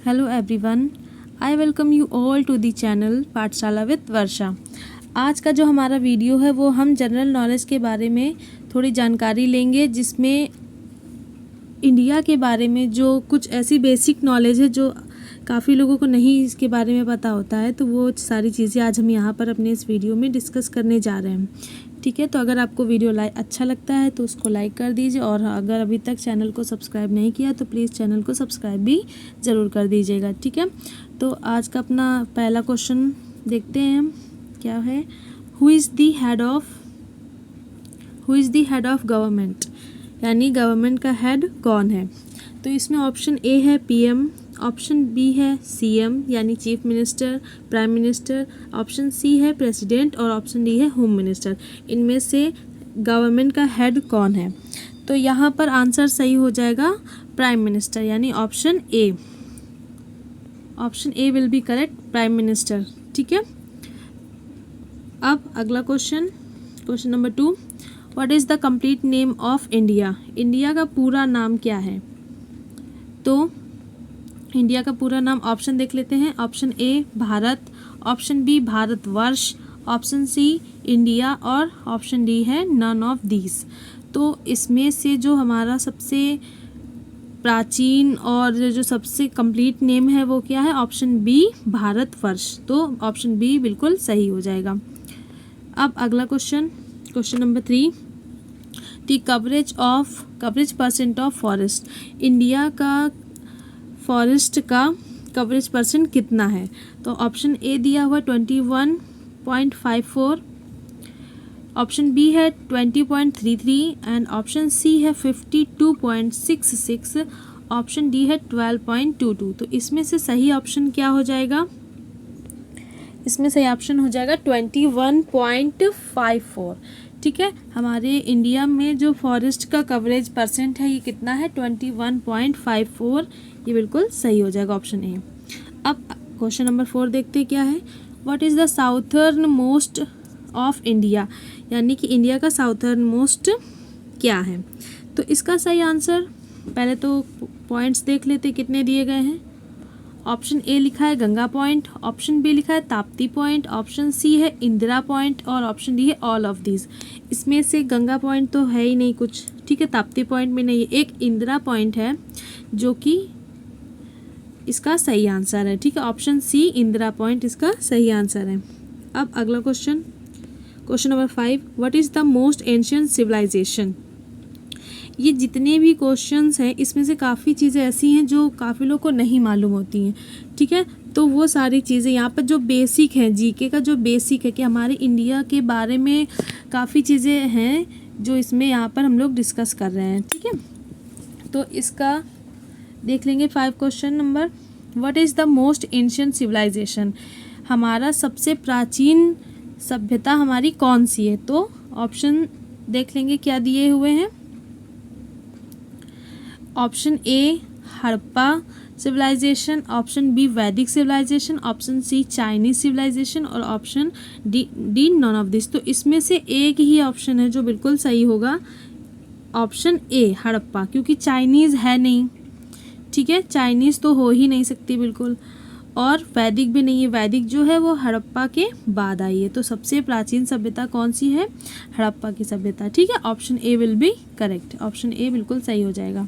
Hello everyone, I welcome you all to the channel Pathshala with Varsha. आज का जो हमारा वीडियो है वो हम जनरल नॉलेज के बारे में थोड़ी जानकारी लेंगे, जिसमें इंडिया के बारे में जो कुछ ऐसी बेसिक नॉलेज है जो काफ़ी लोगों को नहीं इसके बारे में पता होता है, तो वो सारी चीज़ें आज हम यहाँ पर अपने इस वीडियो में डिस्कस करने जा रहे हैं। ठीक है, तो अगर आपको वीडियो अच्छा लगता है तो उसको लाइक कर दीजिए, और अगर अभी तक चैनल को सब्सक्राइब नहीं किया तो प्लीज़ चैनल को सब्सक्राइब भी ज़रूर कर दीजिएगा। ठीक है, तो आज का अपना पहला क्वेश्चन देखते हैं हम क्या है। Who is the head of government, यानी गवर्नमेंट का हेड कौन है। तो इसमें ऑप्शन ए है पीएम, ऑप्शन बी है सीएम यानी chief minister, prime minister, option C है प्रेसिडेंट और ऑप्शन डी है होम मिनिस्टर। इनमें से गवर्नमेंट का हेड कौन है? तो यहाँ पर आंसर सही हो जाएगा प्राइम मिनिस्टर, यानी option A. Option A will be correct, prime minister. ठीक है, अब अगला question number 2। What is the complete name of India? India का पूरा नाम क्या है? तो इंडिया का पूरा नाम ऑप्शन देख लेते हैं। Option A Bharat, option B Bharatvarsh, option C India और ऑप्शन डी है नन ऑफ दीज। तो इसमें से जो हमारा सबसे प्राचीन और जो सबसे कंप्लीट नेम है वो क्या है? Option B Bharatvarsh. तो ऑप्शन बी बिल्कुल सही हो जाएगा। अब अगला question number 3। The coverage percent of forest. India का फॉरेस्ट का कवरेज परसेंट कितना है? तो ऑप्शन ए दिया हुआ 21.54, ऑप्शन बी है 20.33 एंड ऑप्शन सी है 52.66, ऑप्शन डी है 12.22। तो इसमें से सही ऑप्शन क्या हो जाएगा? इसमें सही ऑप्शन हो जाएगा 21.54। ठीक है, हमारे इंडिया में जो फॉरेस्ट का कवरेज परसेंट है ये कितना है? 21.54। ये बिल्कुल सही हो जाएगा ऑप्शन ए। अब क्वेश्चन नंबर 4 देखते हैं क्या है। What is the southern most of India, यानी कि इंडिया का साउथर्न मोस्ट क्या है? तो इसका सही आंसर, पहले तो पॉइंट्स देख लेते कितने दिए गए हैं। ऑप्शन ए लिखा है गंगा पॉइंट, ऑप्शन बी लिखा है ताप्ती पॉइंट, ऑप्शन सी है इंदिरा पॉइंट और ऑप्शन डी है ऑल ऑफ दीज। इसमें से गंगा पॉइंट तो है ही नहीं कुछ, ठीक है, ताप्ती पॉइंट में नहीं है, एक इंदिरा पॉइंट है जो कि इसका सही आंसर है। ठीक है, ऑप्शन सी इंदिरा पॉइंट इसका सही आंसर है। अब अगला question number 5। What is the most ancient civilisation? ये जितने भी क्वेश्चंस हैं इसमें से काफ़ी चीज़ें ऐसी हैं जो काफ़ी लोगों को नहीं मालूम होती हैं। ठीक है, तो वो सारी चीज़ें यहाँ पर जो बेसिक हैं, जीके का जो बेसिक है कि हमारे इंडिया के बारे में काफ़ी चीज़ें हैं जो इसमें यहाँ पर हम लोग डिस्कस कर रहे हैं। ठीक है, तो इसका देख लेंगे 5 question number. What is the most ancient civilisation? हमारा सबसे प्राचीन सभ्यता हमारी कौन सी है? तो ऑप्शन देख लेंगे क्या दिए हुए हैं। Option A Harappa civilization, option B Vedic civilization, option C Chinese civilization और option D none of this. तो इसमें से एक ही ऑप्शन है जो बिल्कुल सही होगा, ऑप्शन ए हड़प्पा, क्योंकि चाइनीज़ है नहीं। ठीक है, चाइनीज़ तो हो ही नहीं सकती बिल्कुल, और वैदिक भी नहीं है। वैदिक जो है वो हड़प्पा के बाद आई है। तो सबसे प्राचीन सभ्यता कौन सी है? हड़प्पा की सभ्यता। ठीक है, option A will be correct, option A बिल्कुल सही हो जाएगा।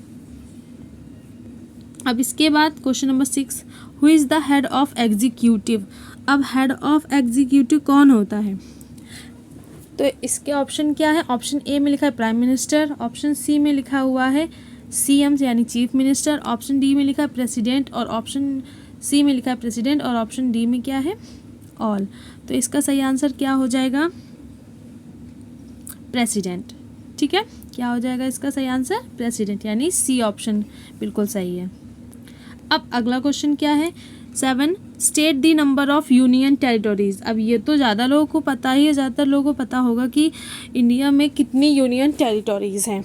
अब इसके बाद question number 6। Who is the head of executive? अब हेड ऑफ एग्जीक्यूटिव कौन होता है? तो इसके ऑप्शन क्या है? ऑप्शन ए में लिखा है प्राइम मिनिस्टर, ऑप्शन सी में लिखा हुआ है सीएम यानी चीफ मिनिस्टर, ऑप्शन डी में लिखा है प्रेसिडेंट और ऑप्शन सी में लिखा है प्रेसिडेंट और ऑप्शन डी में क्या है? ऑल। तो इसका सही आंसर क्या हो जाएगा? प्रेसिडेंट। ठीक है, क्या हो जाएगा इसका सही आंसर? प्रेसिडेंट, यानी सी ऑप्शन बिल्कुल सही है। अब अगला क्वेश्चन क्या है? 7। State the number of union territories. अब ये तो ज़्यादा लोगों को पता ही है, ज़्यादातर लोगों को पता होगा कि इंडिया में कितनी यूनियन टेरिटोरीज हैं।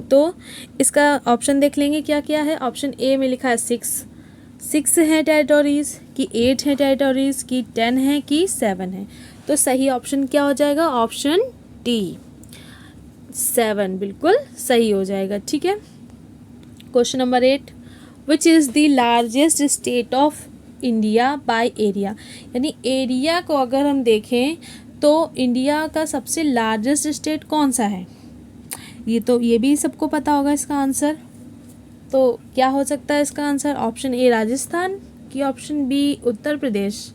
तो इसका ऑप्शन देख लेंगे क्या क्या है। ऑप्शन ए में लिखा है 6 है टेरिटोरीज, कि 8 है टेरिटोरीज, कि 10 है, कि 7 है। तो सही ऑप्शन क्या हो जाएगा? ऑप्शन डी 7 बिल्कुल सही हो जाएगा। ठीक है, question number 8। Which is the largest state of India by area, यानी एरिया को अगर हम देखें तो इंडिया का सबसे लार्जेस्ट स्टेट कौन सा है। ये भी सबको पता होगा इसका आंसर। तो क्या हो सकता है इसका आंसर? ऑप्शन ए राजस्थान, कि ऑप्शन बी उत्तर प्रदेश,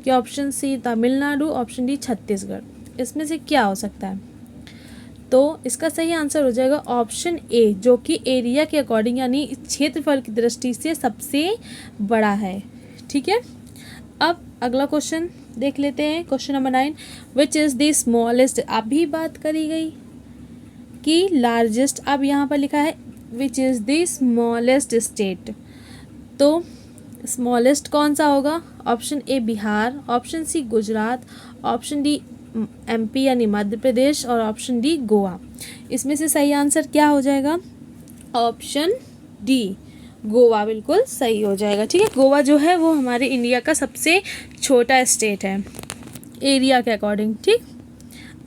कि option C Tamil Nadu, option D Chhattisgarh. इसमें से क्या हो सकता है? तो इसका सही आंसर हो जाएगा ऑप्शन ए, जो कि एरिया के अकॉर्डिंग यानी क्षेत्रफल की दृष्टि से सबसे बड़ा है। ठीक है, अब अगला क्वेश्चन देख लेते हैं। Question number 9, which is the smallest. अभी बात करी गई कि लार्जेस्ट, अब यहाँ पर लिखा है which is the smallest state. तो स्मॉलेस्ट कौन सा होगा? Option A Bihar, option C Gujarat, option D MP यानी मध्य प्रदेश, और ऑप्शन डी गोवा। इसमें से सही आंसर क्या हो जाएगा? ऑप्शन डी गोवा बिल्कुल सही हो जाएगा। ठीक है, गोवा जो है वो हमारे इंडिया का सबसे छोटा स्टेट है एरिया के अकॉर्डिंग। ठीक,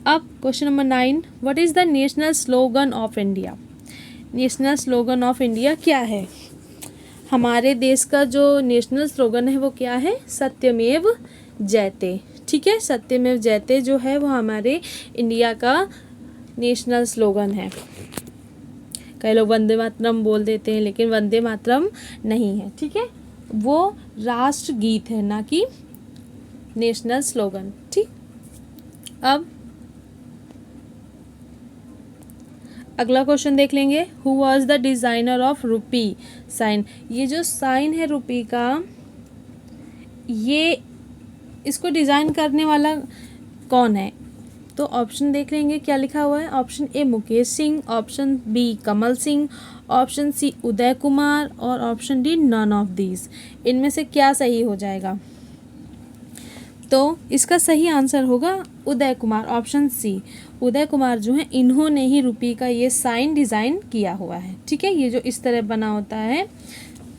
अब question number 9, what is the national slogan of India. National slogan of India क्या है? हमारे देश का जो नेशनल स्लोगन है वो क्या है? सत्यमेव जयते। ठीक है, सत्यमेव जयते जो है वो हमारे इंडिया का नेशनल स्लोगन है। कई लोग वंदे मातरम बोल देते हैं, लेकिन वंदे मातरम नहीं है। ठीक है, वो राष्ट्र गीत है, ना कि नेशनल स्लोगन। ठीक, अब अगला क्वेश्चन देख लेंगे। Who was the designer of rupee sign. ये जो साइन है रुपी का, ये इसको डिज़ाइन करने वाला कौन है? तो ऑप्शन देख लेंगे क्या लिखा हुआ है। Option A Mukesh Singh, option B Kamal Singh, option C Uday Kumar, और option D none of these. इनमें से क्या सही हो जाएगा? तो इसका सही आंसर होगा उदय कुमार, ऑप्शन सी। उदय कुमार जो है इन्होंने ही रुपी का ये साइन डिज़ाइन किया हुआ है। ठीक है, ये जो इस तरह बना होता है,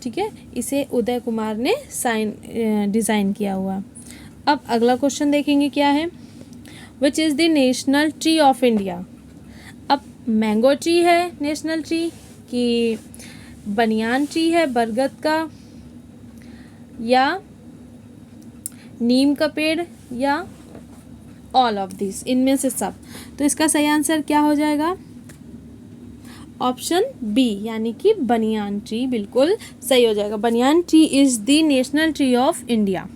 ठीक है, इसे उदय कुमार ने साइन डिज़ाइन किया हुआ। अब अगला क्वेश्चन देखेंगे क्या है। Which is the national tree of India. अब मैंगो ट्री है नेशनल ट्री, कि बनियान ट्री है बरगद का, या नीम का पेड़, या ऑल ऑफ दिस, इनमें से सब। तो इसका सही आंसर क्या हो जाएगा? ऑप्शन बी, यानी कि बनियान ट्री बिल्कुल सही हो जाएगा। Banyan tree is the national tree of India.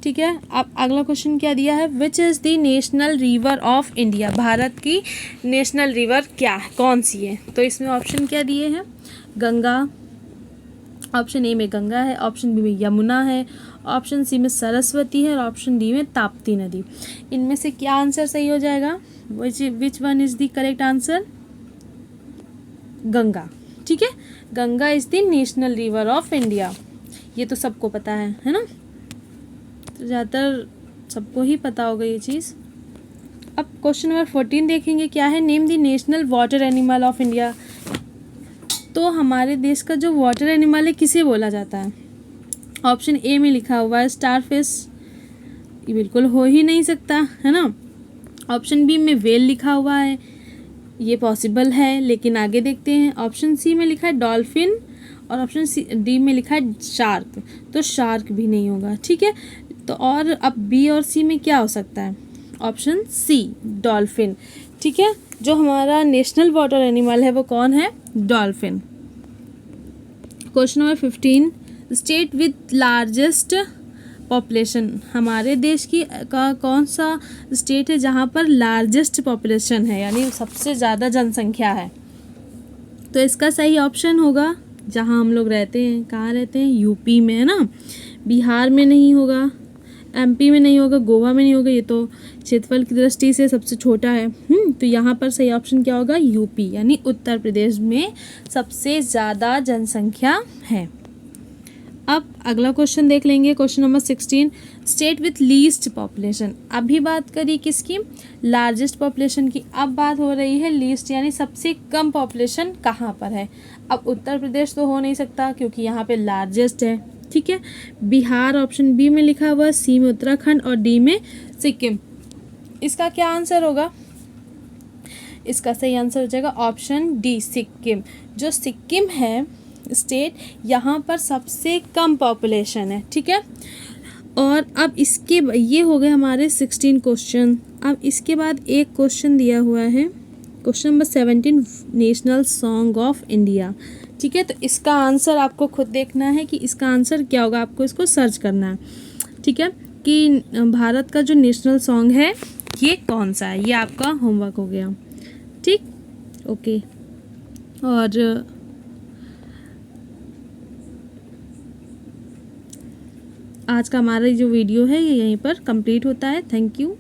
ठीक है, अब अगला क्वेश्चन क्या दिया है। Which is the national river of India. Bharat की नेशनल रिवर क्या है, कौन सी है? तो इसमें ऑप्शन क्या दिए हैं? गंगा, ऑप्शन ए में गंगा है, ऑप्शन बी में यमुना है, ऑप्शन सी में सरस्वती है, और ऑप्शन डी में ताप्ती नदी। इनमें से क्या आंसर सही हो जाएगा? Which one is the correct answer? Ganga. ठीक है, Ganga is the national river of India. ये तो सबको पता है ना, तो ज़्यादातर सबको ही पता होगा ये चीज़। अब क्वेश्चन नंबर 14 देखेंगे क्या है। Name the national water animal of India. तो हमारे देश का जो वाटर एनिमल है किसे बोला जाता है? ऑप्शन ए में लिखा हुआ है स्टार फिश, ये बिल्कुल हो ही नहीं सकता है ना। ऑप्शन बी में व्हेल लिखा हुआ है, ये पॉसिबल है, लेकिन आगे देखते हैं। ऑप्शन सी में लिखा है डॉल्फिन, और ऑप्शन डी में लिखा है शार्क, तो शार्क भी नहीं होगा। ठीक है, तो और अब बी और सी में क्या हो सकता है? Option C dolphin. ठीक है, जो हमारा नेशनल वाटर एनिमल है वो कौन है? Dolphin. Question number 15, state with largest population. हमारे देश की का कौन सा स्टेट है जहाँ पर लार्जेस्ट पॉपुलेशन है, यानी सबसे ज़्यादा जनसंख्या है? तो इसका सही ऑप्शन होगा जहाँ हम लोग रहते हैं। कहाँ रहते हैं? यूपी में, है ना। बिहार में नहीं होगा, एमपी में नहीं होगा, गोवा में नहीं होगा, ये तो क्षेत्रफल की दृष्टि से सबसे छोटा है। तो यहाँ पर सही ऑप्शन क्या होगा? यूपी, यानी उत्तर प्रदेश में सबसे ज़्यादा जनसंख्या है। अब अगला क्वेश्चन देख लेंगे, question number 16, state with least population. अभी बात करी किसकी? लार्जेस्ट पॉपुलेशन की। अब बात हो रही है लीस्ट, यानी सबसे कम पॉपुलेशन कहाँ पर है। अब उत्तर प्रदेश तो हो नहीं सकता क्योंकि यहाँ पे लार्जेस्ट है। ठीक है, बिहार ऑप्शन बी में लिखा हुआ, सी में उत्तराखंड, और डी में सिक्किम। इसका क्या आंसर होगा? इसका सही आंसर हो जाएगा ऑप्शन डी सिक्किम। जो सिक्किम है स्टेट, यहाँ पर सबसे कम पॉपुलेशन है, ठीक है। और अब इसके ये हो गए हमारे 16 क्वेश्चन। अब इसके बाद एक क्वेश्चन दिया हुआ है, question number 17, national song of India, ठीक है। तो इसका आंसर आपको खुद देखना है कि इसका आंसर क्या होगा, आपको इसको सर्च करना है, ठीक है, कि भारत का जो नेशनल सॉन्ग है ये कौन सा है। ये आपका होमवर्क हो गया, ठीक, ओके। और आज का हमारा जो वीडियो है ये यहीं पर कंप्लीट होता है। Thank you.